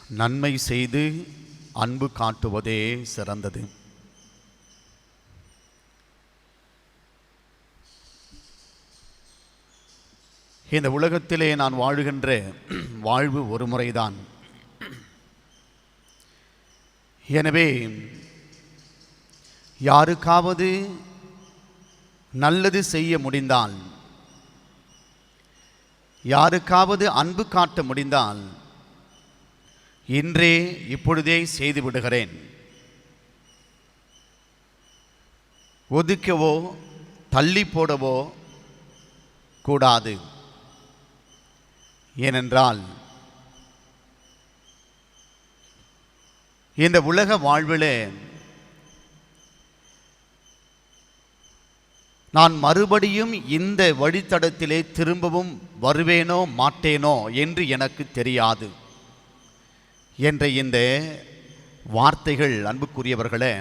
நன்மை செய்து அன்பு காட்டுவதே சிறந்தது. இந்த உலகத்திலே நான் வாழுகின்ற வாழ்வு ஒரு முறைதான். எனவே யாருக்காவது நல்லது செய்ய முடிந்தால், யாருக்காவது அன்பு காட்ட முடிந்தால் இன்றே இப்பொழுதே செய்து விடுகிறேன். ஒதுக்கவோ தள்ளி போடவோ கூடாது. ஏனென்றால் இந்த உலக வாழ்விலே நான் மறுபடியும் இந்த வழித்தடத்திலே திரும்பவும் வருவேனோ மாட்டேனோ என்று எனக்கு தெரியாது என்ற இந்த வார்த்தைகள், அன்புக்குரியவர்களே,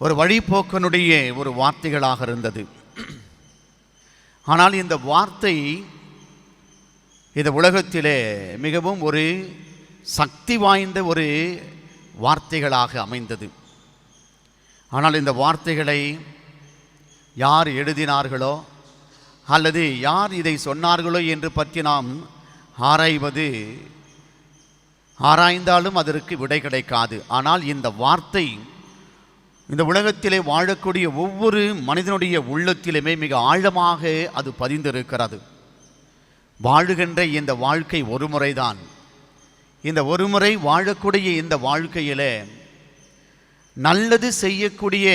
ஒரு வழிபோக்கனுடைய ஒரு வார்த்தைகளாக இருந்தது. ஆனால் இந்த வார்த்தை இந்த உலகத்திலே மிகவும் ஒரு சக்தி வாய்ந்த ஒரு வார்த்தைகளாக அமைந்தது. ஆனால் இந்த வார்த்தைகளை யார் எழுதினார்களோ அல்லது யார் இதை சொன்னார்களோ என்று பற்றி நாம் ஆராய்ந்தாலும் அதற்கு விடை கிடைக்காது. ஆனால் இந்த வார்த்தை இந்த உலகத்திலே வாழக்கூடிய ஒவ்வொரு மனிதனுடைய உள்ளத்திலுமே மிக ஆழமாக அது பதிந்திருக்கிறது. வாழுகின்ற இந்த வாழ்க்கை ஒரு முறைதான். இந்த ஒரு முறை வாழக்கூடிய இந்த வாழ்க்கையிலே நல்லது செய்யக்கூடிய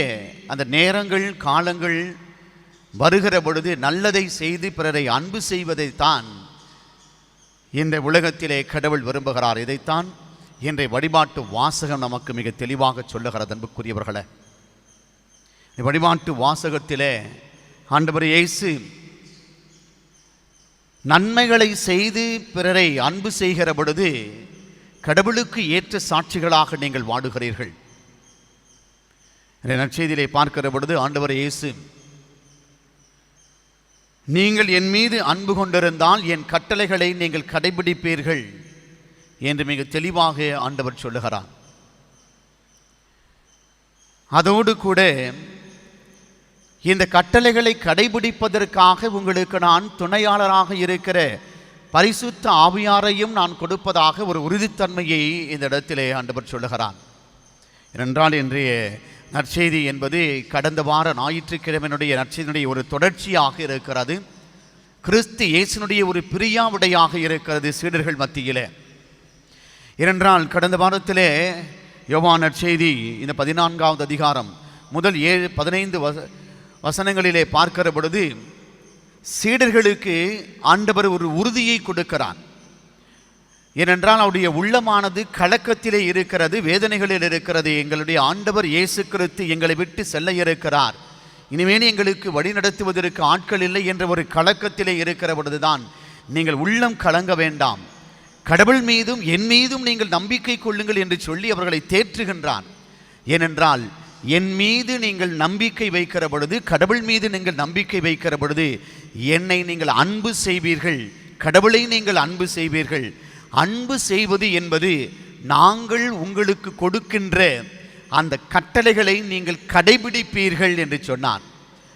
அந்த நேரங்கள் காலங்கள் வருகிற பொழுது நல்லதை செய்து பிறரை அன்பு செய்வதைத்தான் இந்த உலகத்திலே கடவுள் விரும்புகிறார். இதைத்தான் இன்றைய வழிபாட்டு வாசகம் நமக்கு மிக தெளிவாக சொல்லுகிறது. அன்புக்குரியவர்களே, வழிபாட்டு வாசகத்திலே ஆண்டவர் இயேசு நன்மைகளை செய்து பிறரை அன்பு செய்கிற பொழுது கடவுளுக்கு ஏற்ற சாட்சிகளாக நீங்கள் வாடுகிறீர்கள். நற்செய்தியிலே பார்க்கிற பொழுது ஆண்டவர் இயேசு, நீங்கள் என் மீது அன்பு கொண்டிருந்தால் என் கட்டளைகளை நீங்கள் கடைபிடிப்பீர்கள் என்று மிக தெளிவாக ஆண்டவர் சொல்லுகிறார். அதோடு கூட இந்த கட்டளைகளை கடைபிடிப்பதற்காக உங்களுக்கு நான் துணையாளராக இருக்கிற பரிசுத்த ஆவியாரையும் நான் கொடுப்பதாக ஒரு உறுதித்தன்மையை இந்த இடத்திலே ஆண்டவர் சொல்லுகிறார். ஏனென்றால் இன்றைய நற்செய்தி என்பது கடந்த வார ஞாயிற்றுக்கிழமையினுடைய நற்செய்தியினுடைய ஒரு தொடர்ச்சியாக இருக்கிறது. கிறிஸ்து இயேசுனுடைய ஒரு பிரியாவிடையாக இருக்கிறது சீடர்கள் மத்தியிலே. ஏனென்றால் கடந்த வாரத்திலே யோவான் நற்செய்தி இந்த 14வது அதிகாரம் முதல் 15 வசனங்களிலே பார்க்கிற பொழுது சீடர்களுக்கு ஆண்டவர் ஒரு உறுதியை கொடுக்கிறார். ஏனென்றால் அவருடைய உள்ளமானது கலக்கத்திலே இருக்கிறது, வேதனைகளில் இருக்கிறது. எங்களுடைய ஆண்டவர் இயேசு கிறிஸ்து எங்களை விட்டு செல்ல இருக்கிறார், இனிமேல் எங்களுக்கு வழி நடத்துவதற்கு ஆட்கள் இல்லை என்ற ஒரு கலக்கத்திலே இருக்கிற பொழுதுதான், நீங்கள் உள்ளம் கலங்க வேண்டாம், கடவுள் மீதும் என் மீதும் நீங்கள் நம்பிக்கை கொள்ளுங்கள் என்று சொல்லி அவர்களை தேற்றுகின்றார். ஏனென்றால் என் மீது நீங்கள் நம்பிக்கை வைக்கிற பொழுது, கடவுள் மீது நீங்கள் நம்பிக்கை வைக்கிற பொழுது என்னை நீங்கள் அன்பு செய்வீர்கள், கடவுளை நீங்கள் அன்பு செய்வீர்கள். அன்பு செய்வது என்பது நாங்கள் உங்களுக்கு கொடுக்கின்ற அந்த கட்டளைகளை நீங்கள் கடைபிடிப்பீர்கள் என்று சொன்னார்.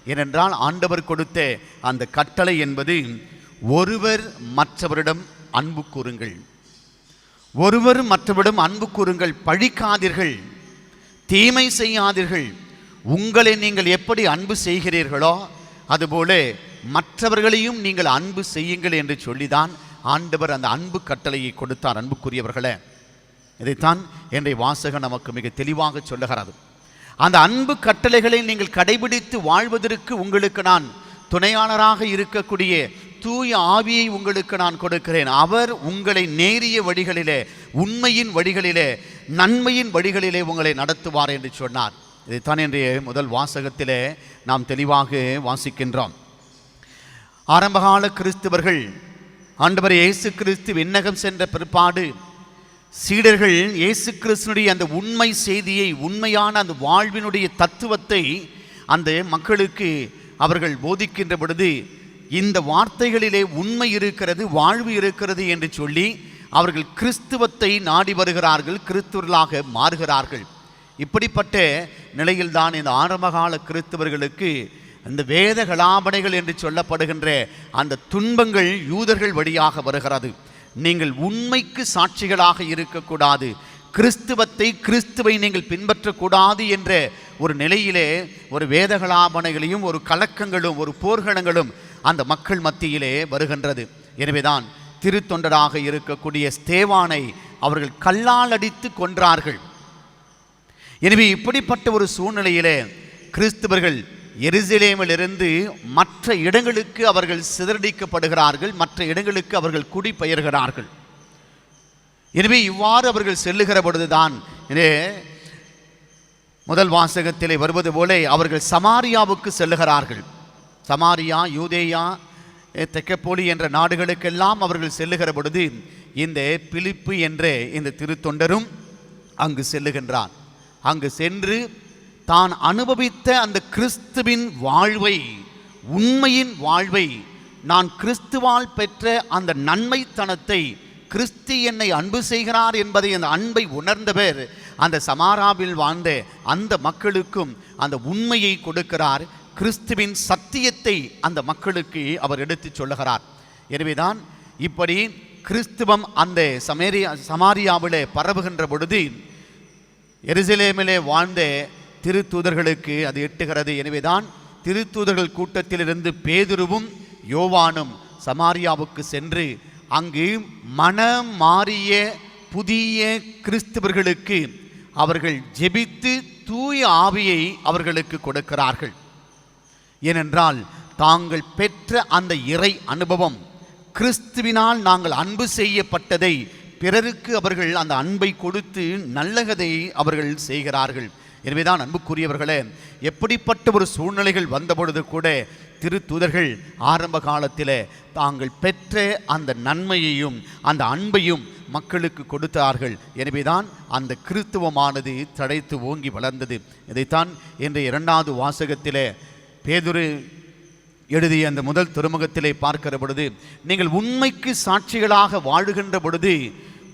ஏனென்றால் ஆண்டவர் கொடுத்த அந்த கட்டளை என்பது ஒருவர் மற்றவரிடம் அன்பு கூறுங்கள், ஒருவர் மற்றவரிடம் அன்பு கூறுங்கள், பழிக்காதீர்கள், தீமை செய்யாதீர்கள். உங்களை நீங்கள் எப்படி அன்பு செய்கிறீர்களோ அதுபோல மற்றவர்களையும் நீங்கள் அன்பு செய்யுங்கள் என்று சொல்லிதான் ஆண்டவர் அந்த அன்பு கட்டளையை கொடுத்தார். அன்புக்குரியவர்களே, இதைத்தான் இன்றைய வாசகம் நமக்கு மிக தெளிவாக சொல்லுகிறது. அந்த அன்பு கட்டளைகளை நீங்கள் கடைபிடித்து வாழ்வதற்கு உங்களுக்கு நான் துணையாளராக இருக்கக்கூடிய தூய ஆவியை உங்களுக்கு நான் கொடுக்கிறேன். அவர் உங்களை நேரிய வழிகளிலே, உண்மையின் வழிகளிலே, நன்மையின் வழிகளிலே உங்களை நடத்துவார் என்று சொன்னார். இதைத்தான் இன்றைய முதல் வாசகத்திலே நாம் தெளிவாக வாசிக்கின்றோம். ஆரம்பகால கிறிஸ்தவர்கள் ஆண்டவர் இயேசு கிறிஸ்து விண்ணகம் சென்ற பிற்பாடு சீடர்கள் இயேசு கிறிஸ்துனுடைய அந்த உண்மை செய்தியை, உண்மையான அந்த வாழ்வினுடைய தத்துவத்தை அந்த மக்களுக்கு அவர்கள் போதிக்கின்ற பொழுது இந்த வார்த்தைகளிலே உண்மை இருக்கிறது, வாழ்வு இருக்கிறது என்று சொல்லி அவர்கள் கிறிஸ்துவத்தை நாடி வருகிறார்கள், கிறிஸ்துவர்களாக மாறுகிறார்கள். இப்படிப்பட்ட நிலையில்தான் இந்த ஆரம்பகால கிறிஸ்தவர்களுக்கு அந்த வேத கலாபனைகள் என்று சொல்லப்படுகின்ற அந்த துன்பங்கள் யூதர்கள் வழியாக வருகிறது. நீங்கள் உண்மைக்கு சாட்சிகளாக இருக்கக்கூடாது, கிறிஸ்துவை நீங்கள் பின்பற்றக்கூடாது என்ற ஒரு நிலையிலே ஒரு வேதகலாபனைகளையும் ஒரு கலக்கங்களும் ஒரு போர்க்களங்களும் அந்த மக்கள் மத்தியிலே வருகின்றது. எனவேதான் திருத்தொண்டராக இருக்கக்கூடிய ஸ்தேவானை அவர்கள் கல்லால் அடித்து கொன்றார்கள். எனவே இப்படிப்பட்ட ஒரு சூழ்நிலையிலே கிறிஸ்தவர்கள் எருசலேமிலிருந்து மற்ற இடங்களுக்கு அவர்கள் சிதறடிக்கப்படுகிறார்கள், மற்ற இடங்களுக்கு அவர்கள் குடிபெயர்கிறார்கள். எனவே இவ்வாறு அவர்கள் செல்லுகிற பொழுதுதான் முதல் வாசகத்திலே வருவது போல அவர்கள் சமாரியாவுக்கு செல்லுகிறார்கள். சமாரியா, யூதேயா, தெக்கப்போலி என்ற நாடுகளுக்கெல்லாம் அவர்கள் செல்லுகிற பொழுது இந்த பிலிப்பு என்ற இந்த திருத்தொண்டரும் அங்கு செல்லுகின்றார். அங்கு சென்று தான் அனுபவித்த அந்த கிறிஸ்துவின் வாழ்வை, உண்மையின் வாழ்வை, நான் கிறிஸ்துவால் பெற்ற அந்த நன்மைத்தனத்தை, கிறிஸ்து என்னை அன்பு செய்கிறார் என்பதை அந்த அன்பை உணர்ந்தவர் அந்த சமாராவில் வாழ்ந்த அந்த மக்களுக்கும் அந்த உண்மையை கொடுக்கிறார். கிறிஸ்துவின் சத்தியத்தை அந்த மக்களுக்கு அவர் எடுத்து சொல்லுகிறார். எனவேதான் இப்படி கிறிஸ்துவம் அந்த சமாரியாவிலே பரவுகின்ற பொழுது எருசலேமிலே வாழ்ந்த திருத்தூதர்களுக்கு அது எட்டுகிறது. எனவேதான் திருத்தூதர்கள் கூட்டத்திலிருந்து பேதுருவும் யோவானும் சமாரியாவுக்கு சென்று அங்கு மனம் மாறிய புதிய கிறிஸ்தவர்களுக்கு அவர்கள் ஜெபித்து தூய ஆவியை அவர்களுக்கு கொடுக்கிறார்கள். ஏனென்றால் தாங்கள் பெற்ற அந்த இறை அனுபவம், கிறிஸ்துவினால் நாங்கள் அன்பு செய்யப்பட்டதை பிறருக்கு அவர்கள் அந்த அன்பை கொடுத்து நல்லகதை அவர்கள் செய்கிறார்கள். எனவேதான் அன்புக்குரியவர்களே, எப்படிப்பட்ட ஒரு சூழ்நிலைகள் வந்தபொழுது கூட திருத்தூதர்கள் ஆரம்ப காலத்தில் தாங்கள் பெற்ற அந்த நன்மையையும் அந்த அன்பையும் மக்களுக்கு கொடுத்தார்கள். எனவேதான் அந்த கிறிஸ்துவமானது தழைத்து ஓங்கி வளர்ந்தது. இதைத்தான் இன்றைய 2வது வாசகத்திலே பேதுரு எழுதிய அந்த முதல் திருமுகத்திலே பார்க்கிற பொழுது, நீங்கள் உண்மைக்கு சாட்சிகளாக வாழுகின்ற பொழுது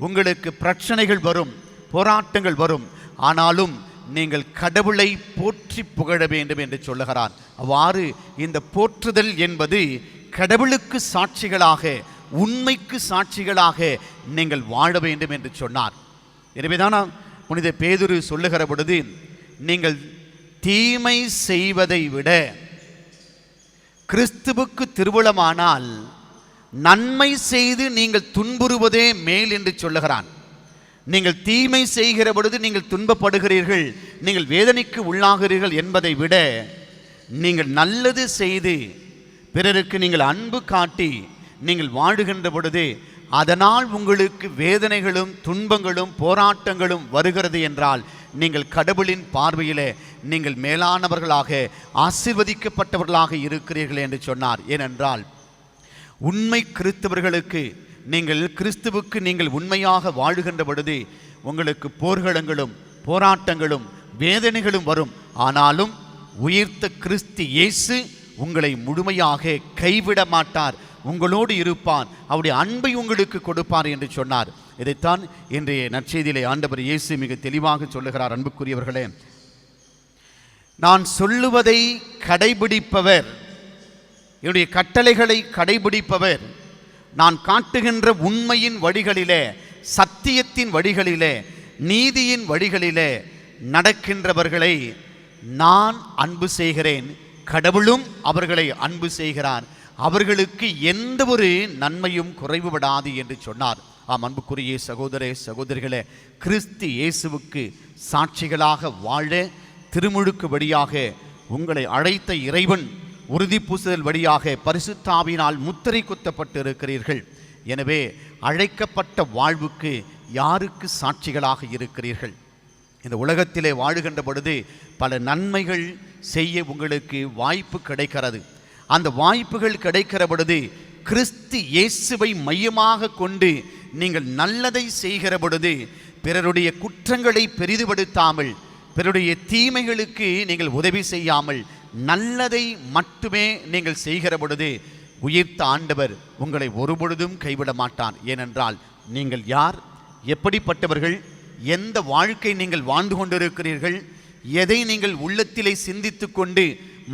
உங்களுக்கு பிரச்சனைகள் வரும், போராட்டங்கள் வரும், ஆனாலும் நீங்கள் கடவுளை போற்றி புகழ வேண்டும் என்று சொல்லுகிறார். அவ்வாறு இந்த போற்றுதல் என்பது கடவுளுக்கு சாட்சிகளாக, உண்மைக்கு சாட்சிகளாக நீங்கள் வாழ வேண்டும் என்று சொன்னார். எனவேதான் புனித பேதுரு சொல்லுகிற பொழுது, நீங்கள் தீமை செய்வதை விட கிறிஸ்துவுக்கு திருவுளமானால் நன்மை செய்து நீங்கள் துன்புறுவதே மேல் என்று சொல்லுகிறான். நீங்கள் தீமை செய்கிற பொழுது நீங்கள் துன்பப்படுகிறீர்கள், நீங்கள் வேதனைக்கு உள்ளாகிறீர்கள் என்பதை விட நீங்கள் நல்லது செய்து பிறருக்கு நீங்கள் அன்பு காட்டி நீங்கள் வாழுகின்ற பொழுது அதனால் உங்களுக்கு வேதனைகளும் துன்பங்களும் போராட்டங்களும் வருகிறது என்றால் நீங்கள் கடவுளின் பார்வையிலே நீங்கள் மேலானவர்களாக ஆசீர்வதிக்கப்பட்டவர்களாக இருக்கிறீர்கள் என்று சொன்னார். ஏனென்றால் உண்மை கிறிஸ்தவர்களுக்கு, நீங்கள் கிறிஸ்துவுக்கு நீங்கள் உண்மையாக வாழுகின்ற பொழுது உங்களுக்கு போர்களங்களும் போராட்டங்களும் வேதனைகளும் வரும். ஆனாலும் உயிர்த்த கிறிஸ்து இயேசு உங்களை முழுமையாக கைவிட மாட்டார், உங்களோடு இருப்பார், அவருடைய அன்பை உங்களுக்கு கொடுப்பார் என்று சொன்னார். இதைத்தான் இன்றைய நற்செய்தியிலே ஆண்டவர் இயேசு மிக தெளிவாக சொல்லுகிறார். அன்புக்குரியவர்களே, நான் சொல்லுவதை கடைபிடிப்பவர், என்னுடைய கட்டளைகளை கடைபிடிப்பவர், நான் காட்டுகின்ற உண்மையின் வழிகளிலே, சத்தியத்தின் வழிகளிலே, நீதியின் வழிகளிலே நடக்கின்றவர்களை நான் அன்பு செய்கிறேன், கடவுளும் அவர்களை அன்பு செய்கிறார், அவர்களுக்கு எந்த ஒரு நன்மையும் குறைவுபடாது என்று சொன்னார். ஆம் அன்புக்குரிய சகோதர சகோதரிகளே, கிறிஸ்து இயேசுவுக்கு சாட்சிகளாக வாழ திருமுழுக்கு வழியாக உங்களை அழைத்த இறைவன் உறுதி பூசுதல் வழியாக பரிசுத்த ஆவியினால் முத்திரை குத்தப்பட்டு இருக்கிறீர்கள். எனவே அழைக்கப்பட்ட வாழ்வுக்கு யாருக்கு சாட்சிகளாக இருக்கிறீர்கள்? இந்த உலகத்திலே வாழுகின்ற பொழுது பல நன்மைகள் செய்ய உங்களுக்கு வாய்ப்பு கிடைக்கிறது. அந்த வாய்ப்புகள் கிடைக்கிற பொழுது கிறிஸ்து இயேசுவை மையமாக கொண்டு நீங்கள் நல்லதை செய்கிற பொழுது பிறருடைய குற்றங்களை பெரிதுபடுத்தாமல், பிறருடைய தீமைகளுக்கு நீங்கள் உதவி செய்யாமல் நல்லதை மட்டுமே நீங்கள் செய்கிற பொழுது உயிர்த்த ஆண்டவர் உங்களை ஒருபொழுதும் கைவிட மாட்டார். ஏனென்றால் நீங்கள் யார், எப்படிப்பட்டவர்கள், எந்த வாழ்க்கை நீங்கள் வாழ்ந்து கொண்டிருக்கிறீர்கள், எதை நீங்கள் உள்ளத்திலே சிந்தித்து கொண்டு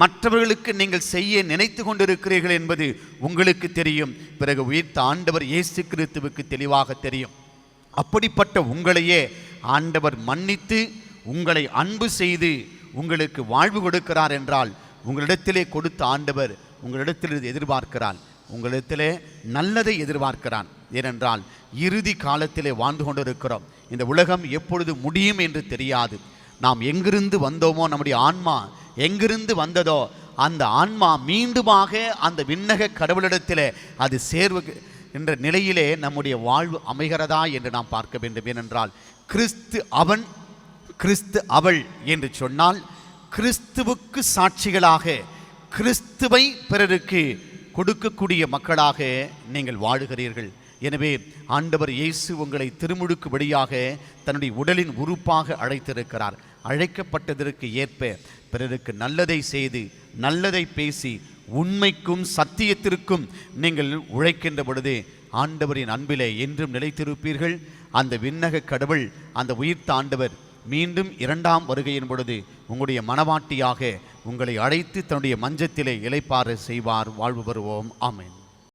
மற்றவர்களுக்கு நீங்கள் செய்ய நினைத்து கொண்டிருக்கிறீர்கள் என்பது உங்களுக்கு தெரியும். பிறகு உயிர்த்த ஆண்டவர் இயேசு கிறிஸ்துவுக்கு தெளிவாக தெரியும். அப்படிப்பட்ட உங்களையே ஆண்டவர் மன்னித்து உங்களை அன்பு செய்து உங்களுக்கு வாழ்வு கொடுக்கிறார் என்றால், உங்களிடத்திலே கொடுத்த ஆண்டவர் உங்களிடத்தில் எதிர்பார்க்கிறார், உங்களிடத்திலே நல்லதை எதிர்பார்க்கிறான். ஏனென்றால் இறுதி காலத்திலே வாழ்ந்து கொண்டிருக்கிறோம். இந்த உலகம் எப்பொழுது முடியும் என்று தெரியாது. நாம் எங்கிருந்து வந்தோமோ, நம்முடைய ஆன்மா எங்கிருந்து வந்ததோ அந்த ஆன்மா மீண்டுமாக அந்த விண்ணக கடவுளிடத்தில் அது சேர்வு என்ற நிலையிலே நம்முடைய வாழ்வு அமைகிறதா என்று நாம் பார்க்க வேண்டும். ஏனென்றால் கிறிஸ்து அவன், கிறிஸ்து அவள் என்று சொன்னால் கிறிஸ்துவுக்கு சாட்சிகளாக கிறிஸ்துவை பிறருக்கு கொடுக்கக்கூடிய மக்களாக நீங்கள் வாழுகிறீர்கள். எனவே ஆண்டவர் இயேசு உங்களை திருமுழுக்குபடியாக தன்னுடைய உடலின் உறுப்பாக அழைத்திருக்கிறார். அழைக்கப்பட்டதற்கு ஏற்ப பிறருக்கு நல்லதை செய்து நல்லதை பேசி உண்மைக்கும் சத்தியத்திற்கும் நீங்கள் உழைக்கின்ற பொழுது ஆண்டவரின் அன்பிலே என்றும் நிலைத்திருப்பீர்கள். அந்த விண்ணக கடவுள், அந்த உயிர்த்த ஆண்டவர் மீண்டும் 2ஆம் வருகையின் பொழுது உங்களுடைய மனவாட்டியாக உங்களை அழைத்து தன்னுடைய மஞ்சத்திலே இளைப்பாற செய்வார். வாழ்வு பெறுவோம். ஆமென்.